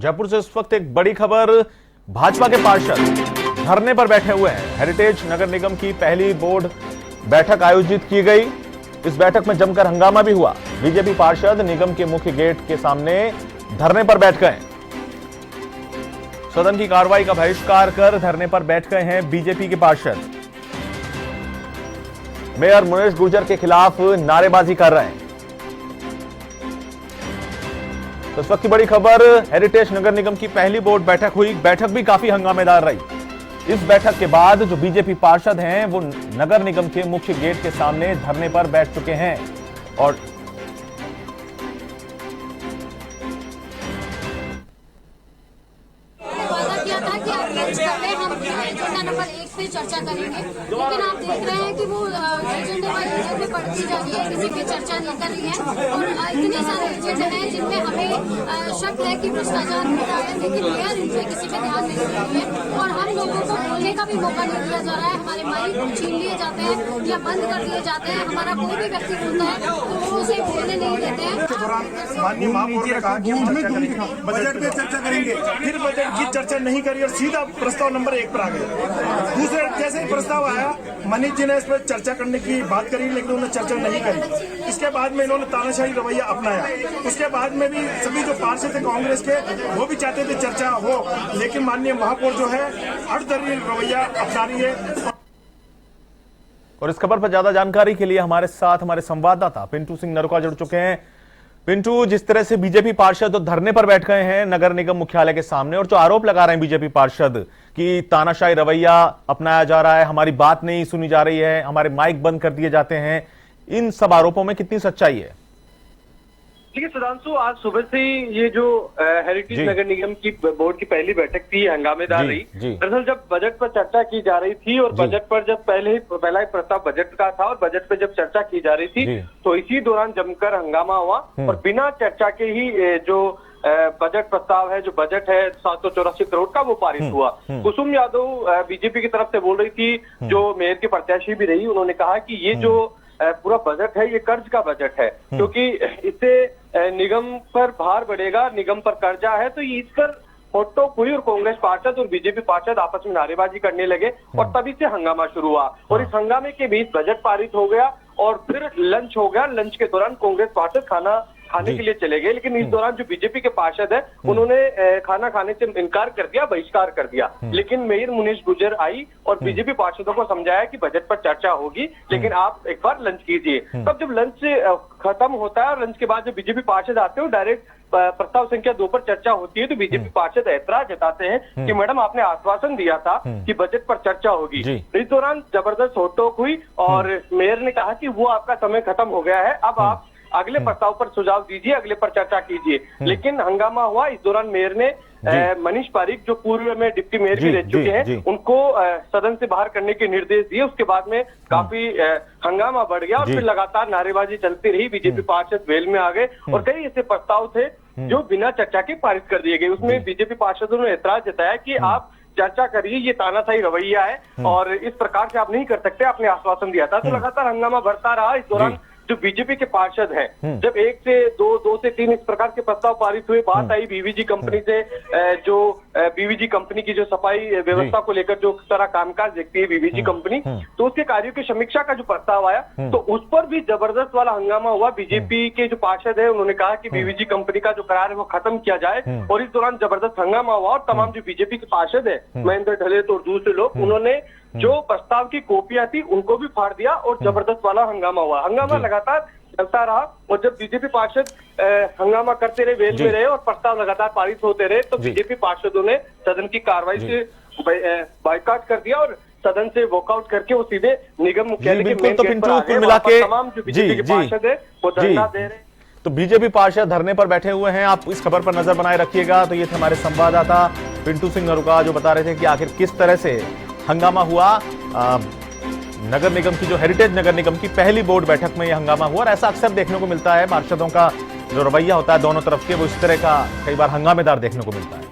जयपुर से इस वक्त एक बड़ी खबर। भाजपा के पार्षद धरने पर बैठे हुए हैं। हेरिटेज नगर निगम की पहली बोर्ड बैठक आयोजित की गई। इस बैठक में जमकर हंगामा भी हुआ। बीजेपी पार्षद निगम के मुख्य गेट के सामने धरने पर बैठ गए। सदन की कार्रवाई का बहिष्कार कर धरने पर बैठ गए हैं बीजेपी के पार्षद। मेयर मुनीश गुर्जर के खिलाफ नारेबाजी कर रहे हैं। तो इस वक्त की बड़ी खबर, हेरिटेज नगर निगम की पहली बोर्ड बैठक हुई। बैठक भी काफी हंगामेदार रही। इस बैठक के बाद जो बीजेपी पार्षद हैं वो नगर निगम के मुख्य गेट के सामने धरने पर बैठ चुके हैं और नंबर 1 पे चर्चा करेंगे, लेकिन आप देख रहे हैं कि वो एजेंडे वाली एजेंडे बढ़ती जा रही है, किसी की चर्चा नहीं कर रही है। और इतने सारे एजेंडे हैं जिनमें हमें शक है कि भ्रष्टाचार हो रहा है, लेकिन मेयर इन पे किसी पे ध्यान नहीं दे रही है और हम लोगों को बोलने का भी मौका नहीं दिया जा रहा है। हमारे माइक छीन लिए जाते हैं या बंद कर दिए जाते हैं। हमारा कोई भी व्यक्ति बोलता है तो वो उसे बोलने नहीं देते हैं। माननीय महापौर ने कहा कि हम बजट पे चर्चा करेंगे, फिर बजट की चर्चा नहीं करी और सीधा प्रस्ताव नंबर 1 पर आ गए। दूसरे जैसे ही प्रस्ताव आया, मनीष जी ने इस पर चर्चा करने की बात करी, लेकिन उन्होंने चर्चा नहीं करी। इसके बाद में इन्होंने तानाशाही रवैया अपनाया। उसके बाद में भी सभी जो पार्षद थे कांग्रेस के, वो भी चाहते थे चर्चा हो, लेकिन माननीय महापौर जो है अड़दरी रवैया अपना रही है। और इस खबर पर ज्यादा जानकारी के लिए हमारे साथ हमारे संवाददाता पिंटू सिंह नरुका जुड़ चुके हैं। पिंटू, जिस तरह से बीजेपी पार्षद धरने पर बैठ गए हैं नगर निगम मुख्यालय के सामने और जो आरोप लगा रहे हैं बीजेपी पार्षद कि तानाशाही रवैया अपनाया जा रहा है, हमारी बात नहीं सुनी जा रही है, हमारे माइक बंद कर दिए जाते हैं, इन सब आरोपों में कितनी सच्चाई है? देखिए सुधांशु, आज सुबह से ये जो हेरिटेज नगर निगम की बोर्ड की पहली बैठक थी हंगामेदार रही। दरअसल जब बजट पर चर्चा की जा रही थी और बजट पर जब पहला ही प्रस्ताव बजट का था और बजट पर जब चर्चा की जा रही थी तो इसी दौरान जमकर हंगामा हुआ और बिना चर्चा के ही जो बजट प्रस्ताव है, जो बजट है 784 करोड़ का, वो पारित हुआ। कुसुम यादव बीजेपी की तरफ से बोल रही थी, जो मेयर की प्रत्याशी भी रही, उन्होंने कहा कि ये जो पूरा बजट है ये कर्ज का बजट है, क्योंकि इससे निगम पर भार बढ़ेगा, निगम पर कर्जा है। तो इस पर फोटो हुई और कांग्रेस पार्षद और बीजेपी पार्षद आपस में नारेबाजी करने लगे और तभी से हंगामा शुरू हुआ। और इस हंगामे के बीच बजट पारित हो गया और फिर लंच हो गया। लंच के दौरान कांग्रेस पार्षद खाना खाने के लिए चले गए, लेकिन इस दौरान जो बीजेपी के पार्षद है उन्होंने खाना खाने से इनकार कर दिया, बहिष्कार कर दिया। लेकिन मेयर मुनीश गुर्जर आई और बीजेपी पार्षदों को समझाया कि बजट पर चर्चा होगी, लेकिन आप एक बार लंच कीजिए। तब जब लंच खत्म होता है और लंच के बाद जब बीजेपी पार्षद आते हैं डायरेक्ट प्रस्ताव संख्या 2 पर चर्चा होती है, तो बीजेपी पार्षद ऐतराज जताते हैं कि मैडम आपने आश्वासन दिया था कि बजट पर चर्चा होगी। इस दौरान जबरदस्त होटोक हुई और मेयर ने कहा कि वो आपका समय खत्म हो गया है, अब आप अगले प्रस्ताव पर सुझाव दीजिए, अगले पर चर्चा कीजिए। लेकिन हंगामा हुआ। इस दौरान मेयर ने मनीष पारीक, जो पूर्व में डिप्टी मेयर भी रह चुके हैं, उनको सदन से बाहर करने के निर्देश दिए। उसके बाद में काफी हंगामा बढ़ गया और फिर लगातार नारेबाजी चलती रही। बीजेपी पार्षद वेल में आ गए और कई ऐसे प्रस्ताव थे जो बिना चर्चा के पारित कर दिए गए। उसमें बीजेपी पार्षदों ने ऐतराज जताया कि आप चर्चा करिए, ये तानाशाही रवैया है और इस प्रकार से आप नहीं कर सकते, आपने आश्वासन दिया था। तो लगातार हंगामा बढ़ता रहा। इस दौरान जो बीजेपी के पार्षद हैं, जब 1 से 2, 2 से 3 इस प्रकार के प्रस्ताव पारित हुए, बात आई बीवीजी कंपनी से, जो बीवीजी कंपनी की जो सफाई व्यवस्था को लेकर जो सारा कामकाज देखती है बीवीजी कंपनी, तो उसके कार्यों की समीक्षा का जो प्रस्ताव आया तो उस पर भी जबरदस्त वाला हंगामा हुआ। बीजेपी के जो पार्षद है उन्होंने कहा कि बीवीजी कंपनी का जो करार है वो खत्म किया जाए और इस दौरान जबरदस्त हंगामा हुआ और तमाम जो बीजेपी के पार्षद है, महेंद्र ढलेत और दूसरे लोग, उन्होंने जो प्रस्ताव की कॉपियां थी उनको भी फाड़ दिया और जबरदस्त वाला हंगामा हुआ। हंगामा लगातार चलता रहा और जब बीजेपी पार्षद हंगामा करते रहे, वेल में रहे और प्रस्ताव लगातार पारित होते रहे, तो बीजेपी पार्षदों ने सदन की कार्रवाई से बायकॉट कर दिया और सदन से वॉकआउट करके वो सीधे निगम मुख्यालय के मेन गेट पर आ गए। तमाम जो बीजेपी के पार्षद है वो धरना दे रहे। तो बीजेपी पार्षद धरने पर बैठे हुए हैं। आप इस खबर पर नजर बनाए रखिएगा। तो ये थे हमारे संवाददाता पिंटू सिंह नरुका, जो बता रहे थे कि आखिर किस तरह से हंगामा हुआ नगर निगम की, जो हेरिटेज नगर निगम की पहली बोर्ड बैठक में यह हंगामा हुआ। और ऐसा अक्सर देखने को मिलता है, पार्षदों का जो रवैया होता है दोनों तरफ के, वो इस तरह का कई बार हंगामेदार देखने को मिलता है।